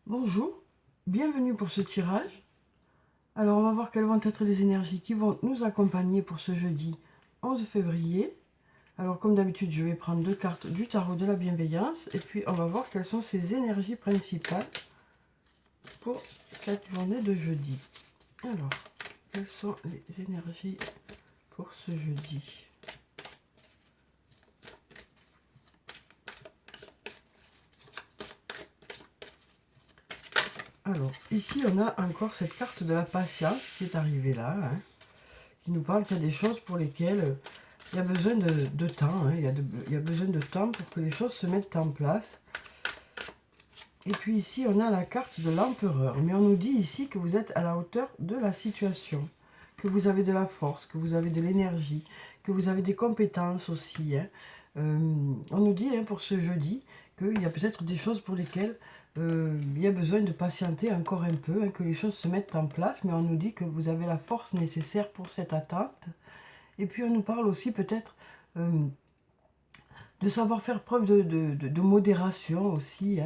Bonjour, bienvenue pour ce tirage. Alors on va voir quelles vont être les énergies qui vont nous accompagner pour ce jeudi 11 février. Alors comme d'habitude je vais prendre deux cartes du tarot de la bienveillance et puis on va voir quelles sont ces énergies principales pour cette journée de jeudi. Alors, quelles sont les énergies pour ce jeudi ? Alors, ici, on a encore cette carte de la patience qui est arrivée là, qui nous parle qu'il y a des choses pour lesquelles il y a besoin de temps, il y a besoin de temps pour que les choses se mettent en place. Et puis ici, on a la carte de l'empereur, mais on nous dit ici que vous êtes à la hauteur de la situation, que vous avez de la force, que vous avez de l'énergie, que vous avez des compétences aussi. On nous dit pour ce jeudi qu'il y a peut-être des choses pour lesquelles il y a besoin de patienter encore un peu, que les choses se mettent en place, mais on nous dit que vous avez la force nécessaire pour cette attente. Et puis on nous parle aussi peut-être de savoir faire preuve de modération aussi,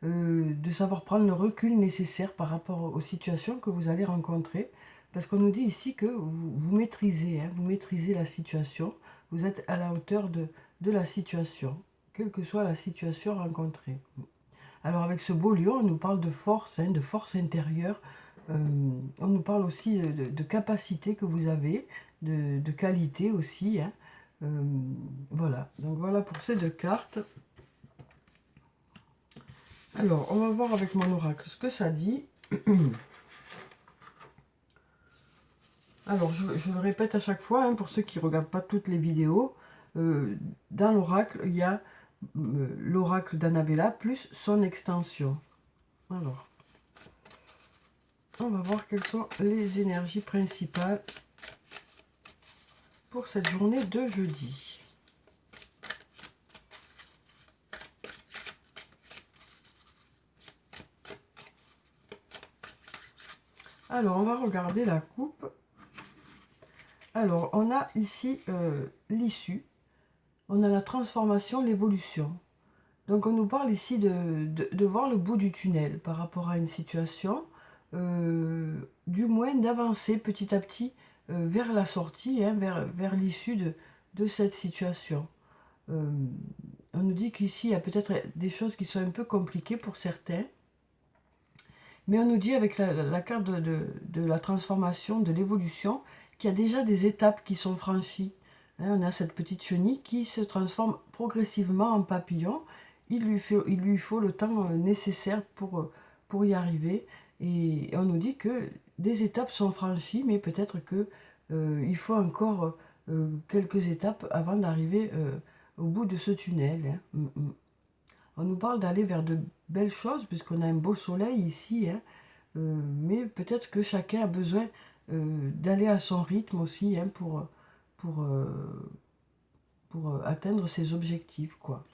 de savoir prendre le recul nécessaire par rapport aux situations que vous allez rencontrer. Parce qu'on nous dit ici que vous maîtrisez, vous maîtrisez la situation, vous êtes à la hauteur de la situation, quelle que soit la situation rencontrée. Alors avec ce beau lion, on nous parle de force intérieure, on nous parle aussi de capacité que vous avez, de qualité aussi. Voilà, donc voilà pour ces deux cartes. Alors, on va voir avec mon oracle ce que ça dit. Alors, je le répète à chaque fois, pour ceux qui ne regardent pas toutes les vidéos, dans l'oracle, il y a l'oracle d'Annabella plus son extension. Alors, on va voir quelles sont les énergies principales pour cette journée de jeudi. Alors, on va regarder la coupe. Alors, on a ici l'issue, on a la transformation, l'évolution. Donc, on nous parle ici de voir le bout du tunnel par rapport à une situation, du moins d'avancer petit à petit vers la sortie, vers l'issue de cette situation. On nous dit qu'ici, il y a peut-être des choses qui sont un peu compliquées pour certains, mais on nous dit avec la carte de la transformation, de l'évolution, qu'il y a déjà des étapes qui sont franchies. On a cette petite chenille qui se transforme progressivement en papillon. Il lui faut le temps nécessaire pour y arriver. Et on nous dit que des étapes sont franchies, mais peut-être que il faut encore quelques étapes avant d'arriver au bout de ce tunnel. On nous parle d'aller vers de belles choses, puisqu'on a un beau soleil ici, mais peut-être que chacun a besoin d'aller à son rythme aussi, pour, atteindre ses objectifs, quoi.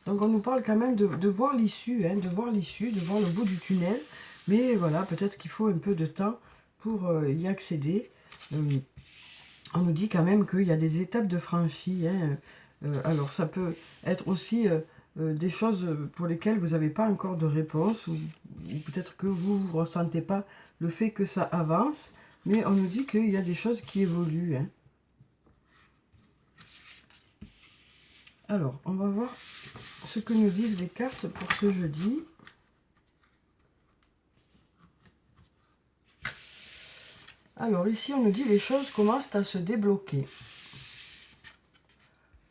Donc on nous parle quand même de voir l'issue, de voir l'issue, de voir le bout du tunnel, mais voilà, peut-être qu'il faut un peu de temps pour y accéder. On nous dit quand même qu'il y a des étapes de franchie, alors ça peut être aussi des choses pour lesquelles vous n'avez pas encore de réponse, ou peut-être que vous ne ressentez pas le fait que ça avance, mais on nous dit qu'il y a des choses qui évoluent. Alors, on va voir ce que nous disent les cartes pour ce jeudi. Alors ici, on nous dit les choses commencent à se débloquer.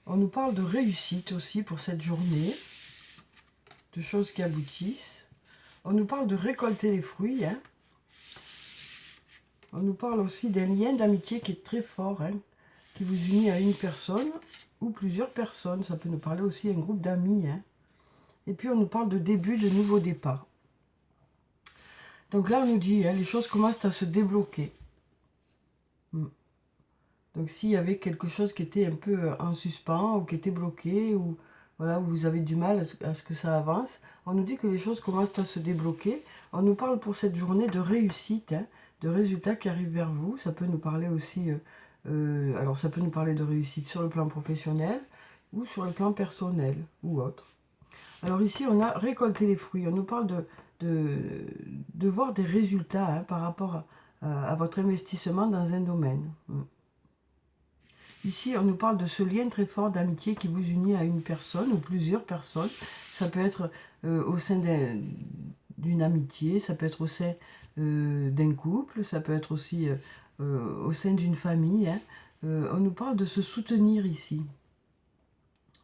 On nous parle de réussite aussi pour cette journée, de choses qui aboutissent. On nous parle de récolter les fruits. On nous parle aussi d'un lien d'amitié qui est très fort, qui vous unit à une personne ou plusieurs personnes. Ça peut nous parler aussi d'un groupe d'amis. Et puis on nous parle de début de nouveau départ. Donc là, on nous dit, les choses commencent à se débloquer. Donc s'il y avait quelque chose qui était un peu en suspens ou qui était bloqué, ou voilà, où vous avez du mal à ce que ça avance, on nous dit que les choses commencent à se débloquer. On nous parle pour cette journée de réussite, de résultats qui arrivent vers vous. Ça peut nous parler aussi, alors ça peut nous parler de réussite sur le plan professionnel ou sur le plan personnel ou autre. Alors ici, on a récolté les fruits. On nous parle de voir des résultats hein, par rapport à votre investissement dans un domaine. Ici, on nous parle de ce lien très fort d'amitié qui vous unit à une personne ou plusieurs personnes. Ça peut être au sein d'une amitié, ça peut être au sein d'un couple, ça peut être aussi au sein d'une famille. Hein. On nous parle de se soutenir ici,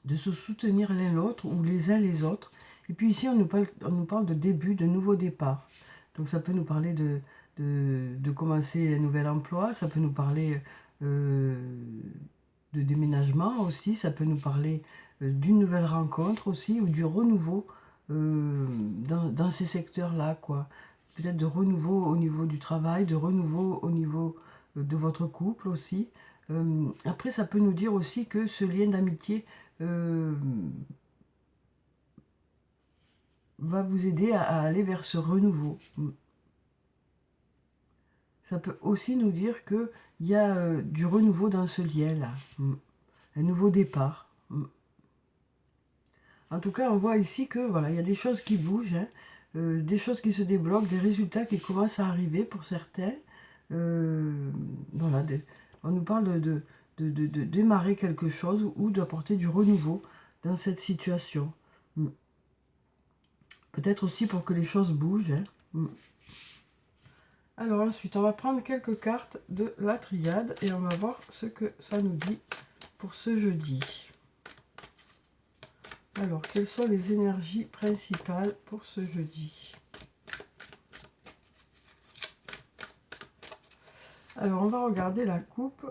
de se soutenir l'un l'autre ou les uns les autres. Et puis ici, on nous parle de début, de nouveau départ. Donc ça peut nous parler de commencer un nouvel emploi, ça peut nous parler de déménagement aussi, ça peut nous parler d'une nouvelle rencontre aussi, ou du renouveau dans ces secteurs-là, quoi. Peut-être de renouveau au niveau du travail, de renouveau au niveau de votre couple aussi. Après, ça peut nous dire aussi que ce lien d'amitié va vous aider à aller vers ce renouveau. Ça peut aussi nous dire qu'il y a du renouveau dans ce lien-là. Un nouveau départ. En tout cas, on voit ici que voilà, il y a des choses qui bougent, hein, des choses qui se débloquent, des résultats qui commencent à arriver pour certains. Voilà, on nous parle de démarrer quelque chose ou d'apporter du renouveau dans cette situation. Peut-être aussi pour que les choses bougent. Hein. Alors ensuite, on va prendre quelques cartes de la triade et on va voir ce que ça nous dit pour ce jeudi. Alors, quelles sont les énergies principales pour ce jeudi? Alors, on va regarder la coupe.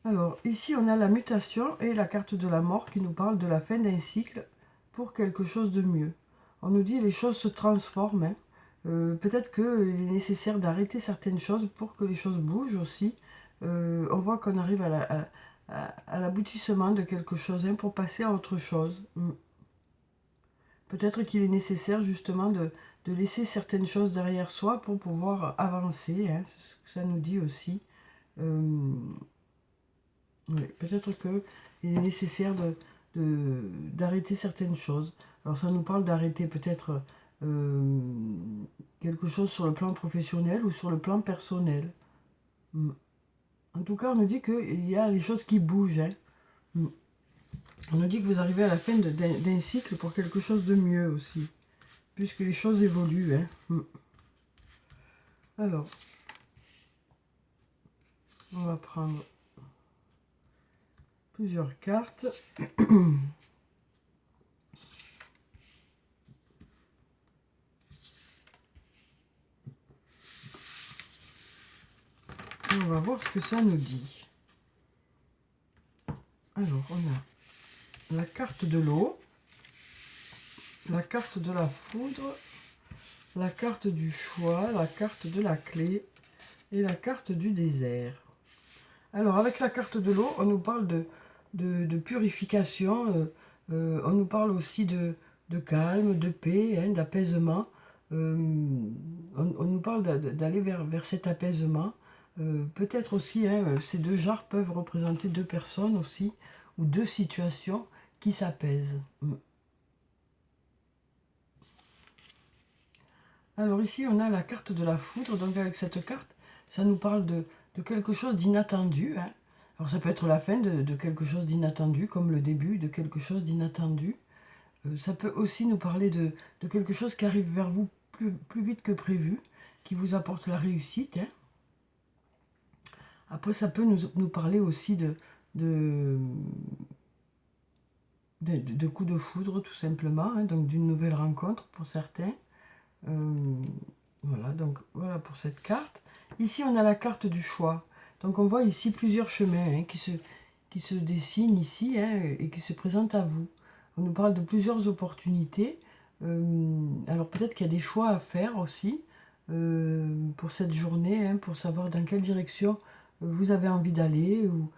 Alors, ici, on a la mutation et la carte de la mort qui nous parle de la fin d'un cycle pour quelque chose de mieux. On nous dit les choses se transforment. Hein. Peut-être qu'il est nécessaire d'arrêter certaines choses pour que les choses bougent aussi. On voit qu'on arrive à l'aboutissement de quelque chose hein, pour passer à autre chose. Peut-être qu'il est nécessaire justement de laisser certaines choses derrière soi pour pouvoir avancer. Hein, c'est ce que ça nous dit aussi. Oui, peut-être qu'il est nécessaire d'arrêter certaines choses. Alors ça nous parle d'arrêter peut-être quelque chose sur le plan professionnel ou sur le plan personnel. En tout cas, on nous dit qu'il y a les choses qui bougent. Hein. On nous dit que vous arrivez à la fin d'un cycle pour quelque chose de mieux aussi, puisque les choses évoluent. Hein. Alors, on va prendre plusieurs cartes. On va voir ce que ça nous dit. Alors, on a la carte de l'eau, la carte de la foudre, la carte du choix, la carte de la clé et la carte du désert. Alors, avec la carte de l'eau, on nous parle de purification, on nous parle aussi de calme, de paix, hein, d'apaisement. On nous parle d'aller vers cet apaisement. Peut-être aussi, hein, ces deux jarres peuvent représenter deux personnes aussi, ou deux situations qui s'apaisent. Alors ici, on a la carte de la foudre. Donc avec cette carte, ça nous parle de quelque chose d'inattendu. Hein. Alors ça peut être la fin de quelque chose d'inattendu, comme le début de quelque chose d'inattendu. Ça peut aussi nous parler de quelque chose qui arrive vers vous plus vite que prévu, qui vous apporte la réussite. Hein. Après, ça peut nous parler aussi de coups de foudre, tout simplement, hein, donc d'une nouvelle rencontre pour certains. Voilà, donc voilà pour cette carte. Ici, on a la carte du choix. Donc, on voit ici plusieurs chemins hein, qui se dessinent ici hein, et qui se présentent à vous. On nous parle de plusieurs opportunités. Alors, peut-être qu'il y a des choix à faire aussi pour cette journée, hein, pour savoir dans quelle direction vous avez envie d'aller ou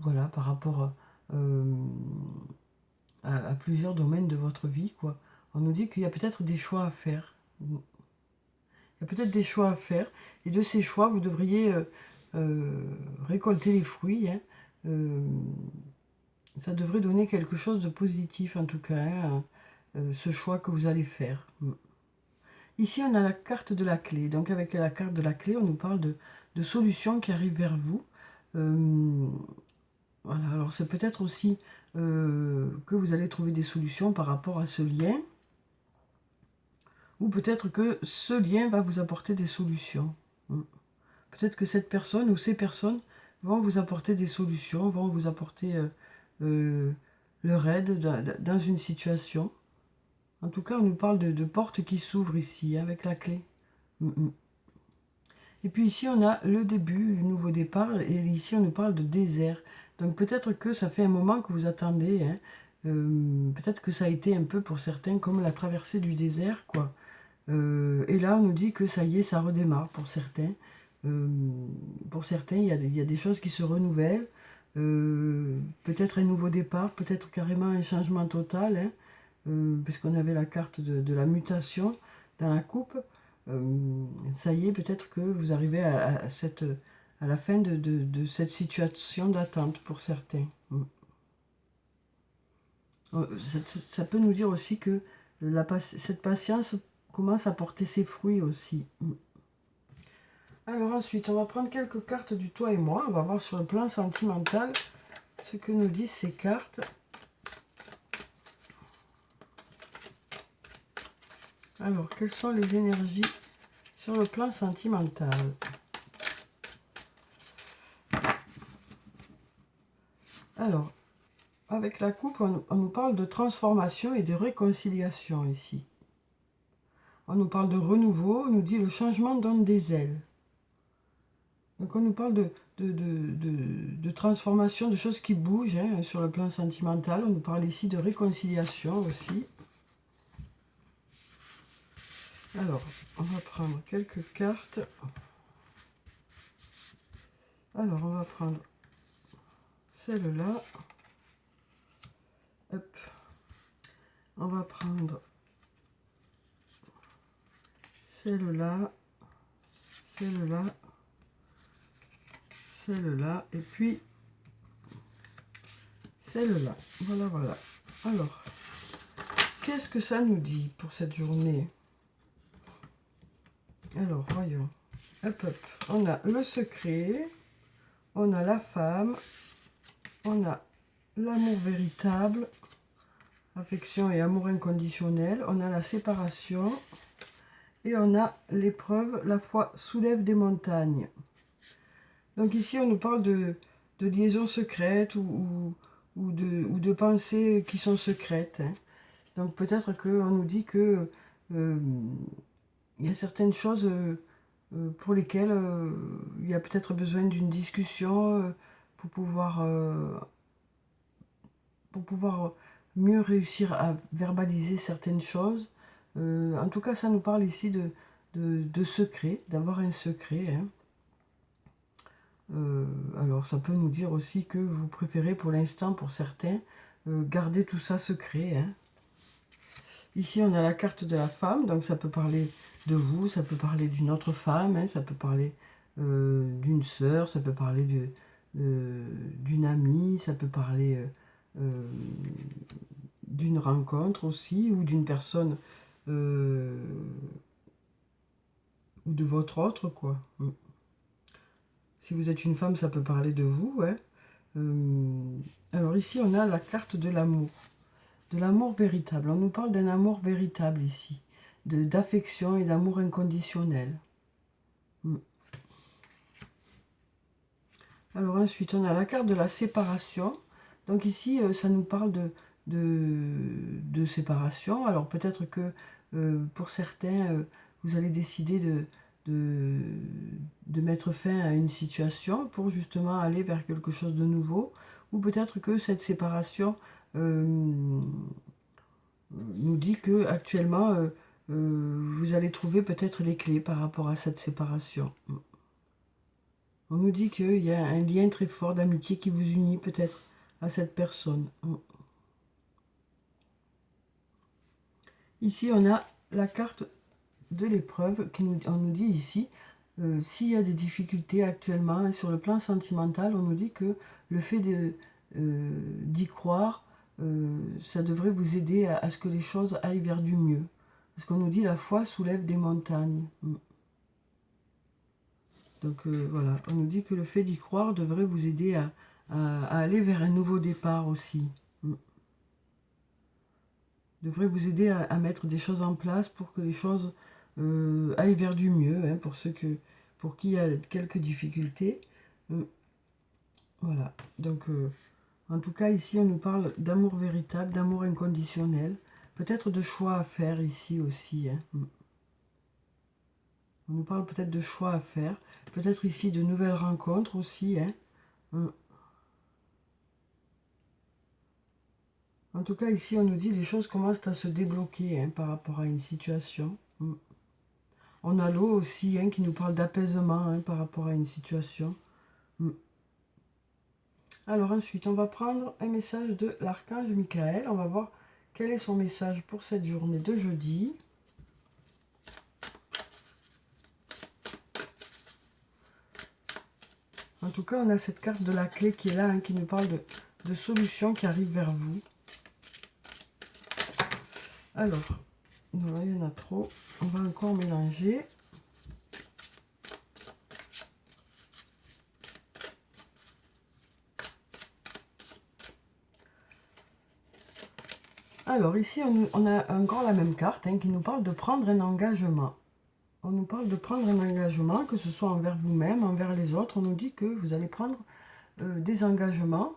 voilà, par rapport à plusieurs domaines de votre vie, quoi. On nous dit qu'il y a peut-être des choix à faire. Il y a peut-être des choix à faire. Et de ces choix, vous devriez récolter les fruits. Hein. Ça devrait donner quelque chose de positif, en tout cas. Hein. ce choix que vous allez faire. Ici, on a la carte de la clé. Donc, avec la carte de la clé, on nous parle de solutions qui arrivent vers vous. Voilà, alors c'est peut-être aussi que vous allez trouver des solutions par rapport à ce lien. Ou peut-être que ce lien va vous apporter des solutions. Peut-être que cette personne ou ces personnes vont vous apporter des solutions, vont vous apporter leur aide dans une situation. En tout cas, on nous parle de portes qui s'ouvrent ici, avec la clé. Et puis ici, on a le début, le nouveau départ, et ici, on nous parle de désert. Donc peut-être que ça fait un moment que vous attendez, hein. Peut-être que ça a été un peu pour certains comme la traversée du désert, quoi. Et là, on nous dit que ça y est, ça redémarre pour certains. Pour certains, il y a des choses qui se renouvellent. Peut-être un nouveau départ, peut-être carrément un changement total, hein, puisqu'on avait la carte de la mutation dans la coupe. Ça y est, peut-être que vous arrivez à la fin de cette situation d'attente pour certains. Ça peut nous dire aussi que cette patience commence à porter ses fruits aussi. Alors ensuite, on va prendre quelques cartes du toi et moi. On va voir sur le plan sentimental ce que nous disent ces cartes. Alors, quelles sont les énergies sur le plan sentimental? Alors, avec la coupe, on nous parle de transformation et de réconciliation ici. On nous parle de renouveau, on nous dit le changement donne des ailes. Donc on nous parle de transformation, de choses qui bougent, hein, sur le plan sentimental. On nous parle ici de réconciliation aussi. Alors, on va prendre quelques cartes. Alors, on va prendre celle-là. Hop. On va prendre celle-là, celle-là, celle-là, et puis celle-là. Voilà, voilà. Alors, qu'est-ce que ça nous dit pour cette journée? Alors, voyons. Hop, hop. On a le secret, on a la femme, on a l'amour véritable, affection et amour inconditionnel, on a la séparation, et on a l'épreuve, la foi soulève des montagnes. Donc ici, on nous parle de liaisons secrètes ou de pensées qui sont secrètes, hein. Donc peut-être qu'on nous dit que il y a certaines choses pour lesquelles il y a peut-être besoin d'une discussion pour pouvoir mieux réussir à verbaliser certaines choses. En tout cas, ça nous parle ici de secret, d'avoir un secret, hein. Alors, ça peut nous dire aussi que vous préférez pour l'instant, pour certains, garder tout ça secret, hein. Ici, on a la carte de la femme, donc ça peut parler de vous, ça peut parler d'une autre femme, hein, ça peut parler d'une sœur, ça peut parler d'une amie, ça peut parler d'une rencontre aussi, ou d'une personne, ou de votre autre, quoi. Si vous êtes une femme, ça peut parler de vous, hein. Alors ici, on a la carte de l'amour véritable. On nous parle d'un amour véritable ici, d'affection et d'amour inconditionnel. Alors ensuite, on a la carte de la séparation. Donc ici, ça nous parle de séparation. Alors peut-être que pour certains, vous allez décider de mettre fin à une situation pour justement aller vers quelque chose de nouveau. Ou peut-être que cette séparation nous dit que actuellement vous allez trouver peut-être les clés par rapport à cette séparation. On nous dit qu'il y a un lien très fort d'amitié qui vous unit peut-être à cette personne. Ici, on a la carte de l'épreuve. On nous dit ici, s'il y a des difficultés actuellement sur le plan sentimental, on nous dit que le fait d'y croire ça devrait vous aider à ce que les choses aillent vers du mieux. Parce qu'on nous dit la foi soulève des montagnes. Donc voilà, on nous dit que le fait d'y croire devrait vous aider à aller vers un nouveau départ aussi. Devrait vous aider à mettre des choses en place pour que les choses aillent vers du mieux, hein, pour qui il y a quelques difficultés. Voilà, donc en tout cas ici on nous parle d'amour véritable, d'amour inconditionnel, peut-être de choix à faire ici aussi. Hein. On nous parle peut-être de choix à faire, peut-être ici de nouvelles rencontres aussi. Hein. En tout cas, ici, on nous dit que les choses commencent à se débloquer hein, par rapport à une situation. On a l'eau aussi hein, qui nous parle d'apaisement hein, par rapport à une situation. Alors ensuite, on va prendre un message de l'archange Michael. On va voir quel est son message pour cette journée de jeudi. En tout cas, on a cette carte de la clé qui est là, hein, qui nous parle de solutions qui arrivent vers vous. Alors, non, il y en a trop. On va encore mélanger. Alors ici, on a encore la même carte hein, qui nous parle de prendre un engagement. On nous parle de prendre un engagement, que ce soit envers vous-même, envers les autres. On nous dit que vous allez prendre des engagements,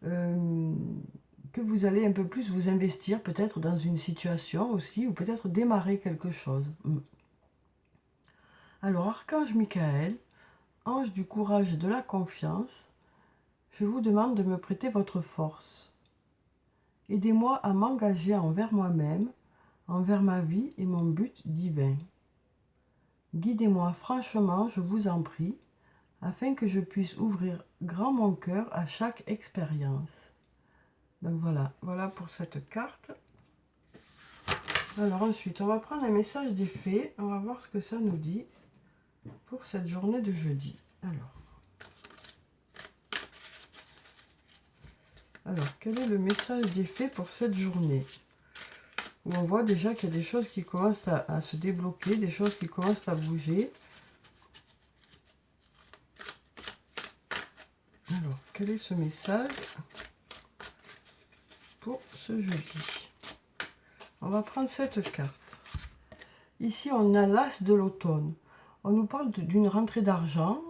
que vous allez un peu plus vous investir peut-être dans une situation aussi, ou peut-être démarrer quelque chose. Alors, Archange Michael, ange du courage et de la confiance, je vous demande de me prêter votre force. Aidez-moi à m'engager envers moi-même, envers ma vie et mon but divin. Guidez-moi franchement, je vous en prie, afin que je puisse ouvrir grand mon cœur à chaque expérience. Donc voilà pour cette carte. Alors ensuite, on va prendre un message des fées. On va voir ce que ça nous dit pour cette journée de jeudi. Alors quel est le message des fées pour cette journée? Où on voit déjà qu'il y a des choses qui commencent à se débloquer, des choses qui commencent à bouger. Alors, quel est ce message pour ce jeudi? On va prendre cette carte. Ici, on a l'as de l'automne. On nous parle d'une rentrée d'argent,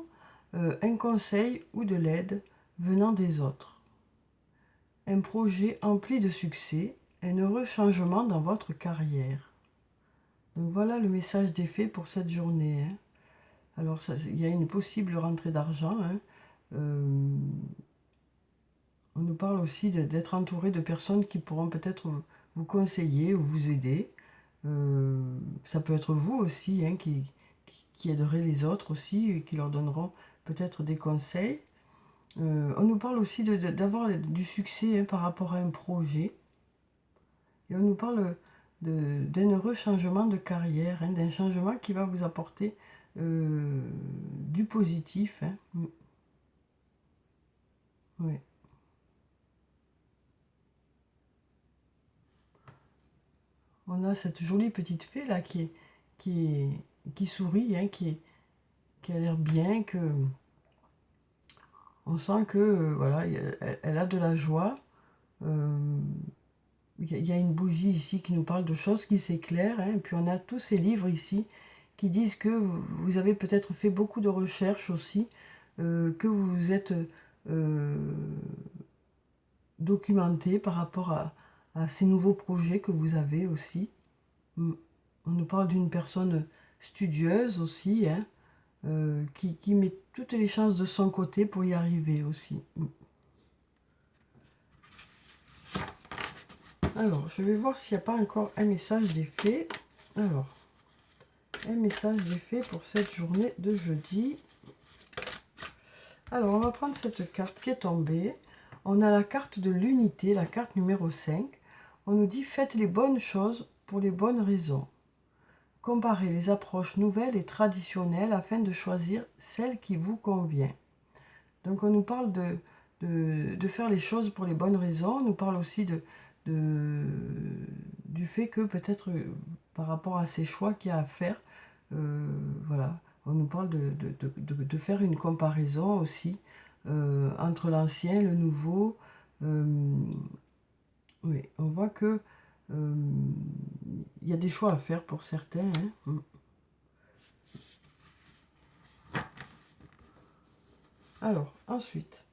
un conseil ou de l'aide venant des autres. Un projet empli de succès, un heureux changement dans votre carrière. Donc voilà le message des fées pour cette journée. Hein. Alors, il y a une possible rentrée d'argent. Hein. On nous parle aussi d'être entouré de personnes qui pourront peut-être vous conseiller ou vous aider. Ça peut être vous aussi hein, qui aiderez les autres aussi et qui leur donneront peut-être des conseils. On nous parle aussi d'avoir du succès hein, par rapport à un projet. Et on nous parle d'un heureux changement de carrière, hein, d'un changement qui va vous apporter du positif. Hein. Oui. On a cette jolie petite fée là qui sourit, hein, qui a l'air bien, on sent que voilà, elle a de la joie. Il y a une bougie ici qui nous parle de choses qui s'éclairent. Hein, et puis on a tous ces livres ici qui disent que vous avez peut-être fait beaucoup de recherches aussi, que vous vous êtes documenté par rapport à ces nouveaux projets que vous avez aussi. On nous parle d'une personne studieuse aussi, hein, qui met toutes les chances de son côté pour y arriver aussi. Alors, je vais voir s'il n'y a pas encore un message des fées. Alors, un message des fées pour cette journée de jeudi. Alors, on va prendre cette carte qui est tombée. On a la carte de l'unité, la carte numéro 5. On nous dit « Faites les bonnes choses pour les bonnes raisons. Comparez les approches nouvelles et traditionnelles afin de choisir celle qui vous convient. » Donc, on nous parle de faire les choses pour les bonnes raisons. On nous parle aussi du fait que peut-être par rapport à ces choix qu'il y a à faire, voilà, on nous parle de faire une comparaison aussi entre l'ancien et le nouveau. Oui, on voit que il y a des choix à faire pour certains, hein. Alors, ensuite,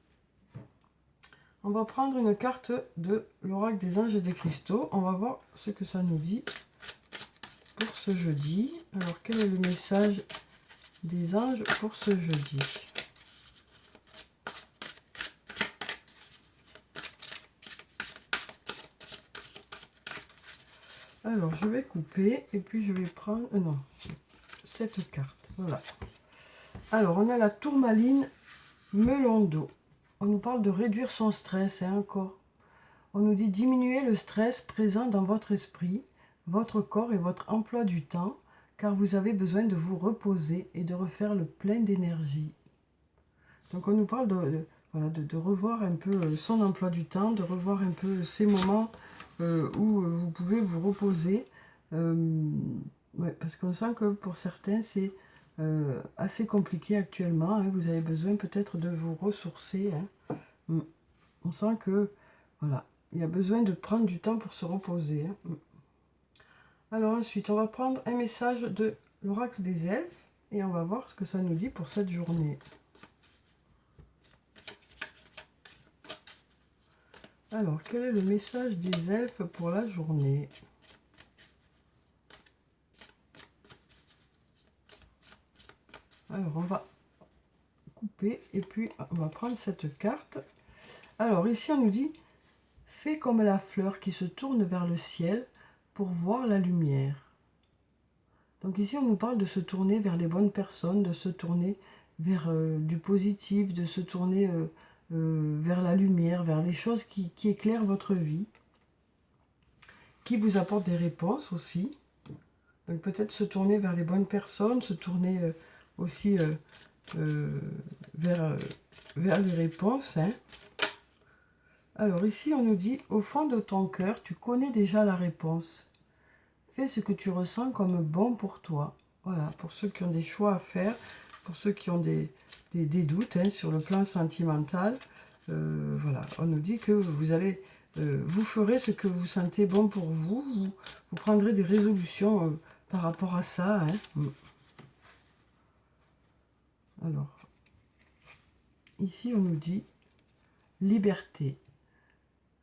on va prendre une carte de l'oracle des anges et des cristaux. On va voir ce que ça nous dit pour ce jeudi. Alors, quel est le message des anges pour ce jeudi? Alors, je vais couper et puis je vais prendre... non, cette carte. Voilà. Alors, on a la tourmaline melon d'eau. On nous parle de réduire son stress, hein, encore. On nous dit diminuer le stress présent dans votre esprit, votre corps et votre emploi du temps, car vous avez besoin de vous reposer et de refaire le plein d'énergie. Donc on nous parle voilà, de revoir un peu son emploi du temps, de revoir un peu ces moments où vous pouvez vous reposer. Ouais, parce qu'on sent que pour certains, c'est assez compliqué actuellement, hein. Vous avez besoin peut-être de vous ressourcer, hein. On sent que, voilà, il y a besoin de prendre du temps pour se reposer, hein. Alors ensuite, on va prendre un message de l'oracle des elfes et on va voir ce que ça nous dit pour cette journée. Alors, quel est le message des elfes pour la journée? Alors, on va couper et puis on va prendre cette carte. Alors, ici, on nous dit « Fais comme la fleur qui se tourne vers le ciel pour voir la lumière. » Donc ici, on nous parle de se tourner vers les bonnes personnes, de se tourner vers du positif, de se tourner vers la lumière, vers les choses qui éclairent votre vie, qui vous apportent des réponses aussi. Donc peut-être se tourner vers les bonnes personnes, se tourner aussi vers les réponses, hein. Alors ici, on nous dit « Au fond de ton cœur, tu connais déjà la réponse. Fais ce que tu ressens comme bon pour toi. » Voilà, pour ceux qui ont des choix à faire, pour ceux qui ont des doutes, hein, sur le plan sentimental. Voilà, on nous dit que vous allez, vous ferez ce que vous sentez bon pour vous. Vous prendrez des résolutions par rapport à ça, hein. Alors, ici on nous dit liberté.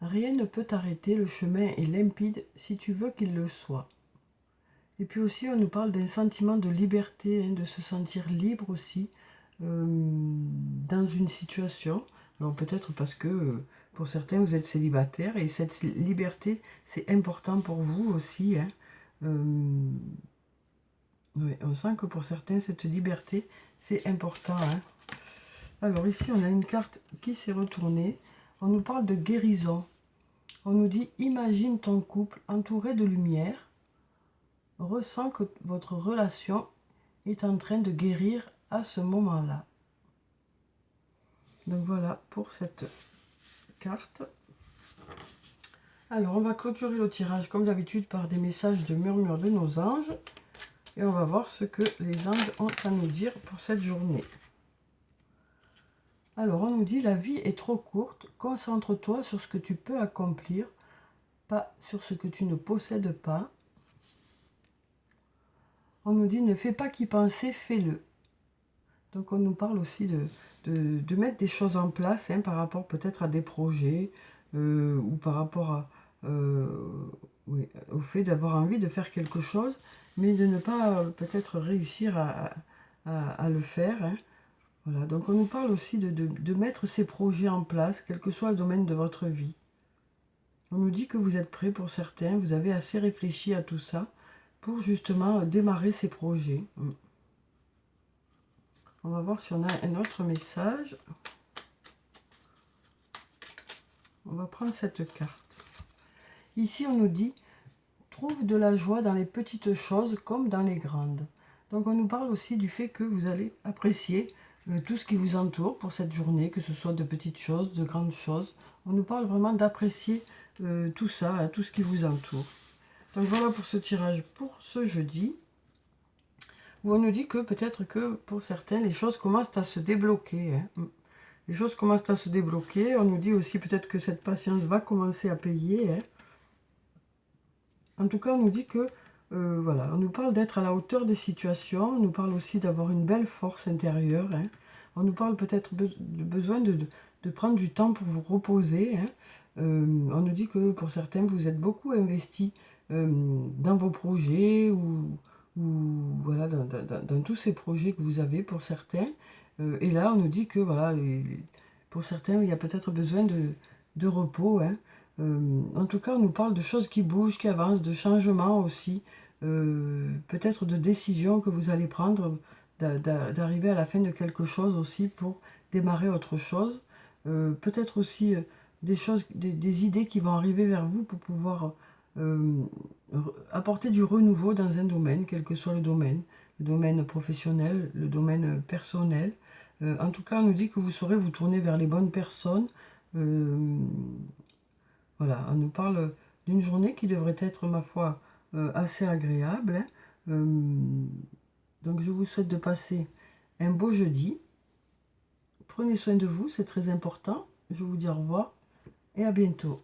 Rien ne peut t'arrêter, le chemin est limpide si tu veux qu'il le soit. Et puis aussi, on nous parle d'un sentiment de liberté, hein, de se sentir libre aussi dans une situation. Alors peut-être parce que pour certains, vous êtes célibataire et cette liberté, c'est important pour vous aussi, hein. Ouais, on sent que pour certains, cette liberté, c'est important, hein. Alors ici, on a une carte qui s'est retournée. On nous parle de guérison. On nous dit, imagine ton couple entouré de lumière. Ressens que votre relation est en train de guérir à ce moment-là. Donc voilà pour cette carte. Alors on va clôturer le tirage comme d'habitude par des messages de murmure de nos anges. Et on va voir ce que les anges ont à nous dire pour cette journée. Alors on nous dit, la vie est trop courte, concentre-toi sur ce que tu peux accomplir, pas sur ce que tu ne possèdes pas. On nous dit, ne fais pas qu'y penser, fais-le. Donc on nous parle aussi de mettre des choses en place, hein, par rapport peut-être à des projets ou par rapport à, oui, au fait d'avoir envie de faire quelque chose, mais de ne pas peut-être réussir à le faire, hein. Voilà, donc on nous parle aussi de mettre ces projets en place, quel que soit le domaine de votre vie. On nous dit que vous êtes prêts pour certains, vous avez assez réfléchi à tout ça pour justement démarrer ces projets. On va voir si on a un autre message. On va prendre cette carte. Ici, on nous dit « Trouve de la joie dans les petites choses comme dans les grandes ». Donc, on nous parle aussi du fait que vous allez apprécier tout ce qui vous entoure pour cette journée, que ce soit de petites choses, de grandes choses. On nous parle vraiment d'apprécier tout ça, tout ce qui vous entoure. Donc voilà pour ce tirage pour ce jeudi, où on nous dit que peut-être que pour certains, les choses commencent à se débloquer. Les choses commencent à se débloquer. On nous dit aussi peut-être que cette patience va commencer à payer. En tout cas, on nous dit que, voilà, on nous parle d'être à la hauteur des situations. On nous parle aussi d'avoir une belle force intérieure. On nous parle peut-être de besoin de prendre du temps pour vous reposer. On nous dit que pour certains, vous êtes beaucoup investis dans vos projets ou voilà, dans tous ces projets que vous avez pour certains. Et là, on nous dit que voilà, pour certains, il y a peut-être besoin de repos. En tout cas, on nous parle de choses qui bougent, qui avancent, de changements aussi, peut-être de décisions que vous allez prendre, d'arriver à la fin de quelque chose aussi pour démarrer autre chose. Peut-être aussi des choses, des idées qui vont arriver vers vous pour pouvoir apporter du renouveau dans un domaine, quel que soit le domaine professionnel, le domaine personnel. En tout cas, on nous dit que vous saurez vous tourner vers les bonnes personnes. Euh, voilà, on nous parle d'une journée qui devrait être, ma foi, assez agréable. Donc je vous souhaite de passer un beau jeudi. Prenez soin de vous, c'est très important. Je vous dis au revoir et à bientôt.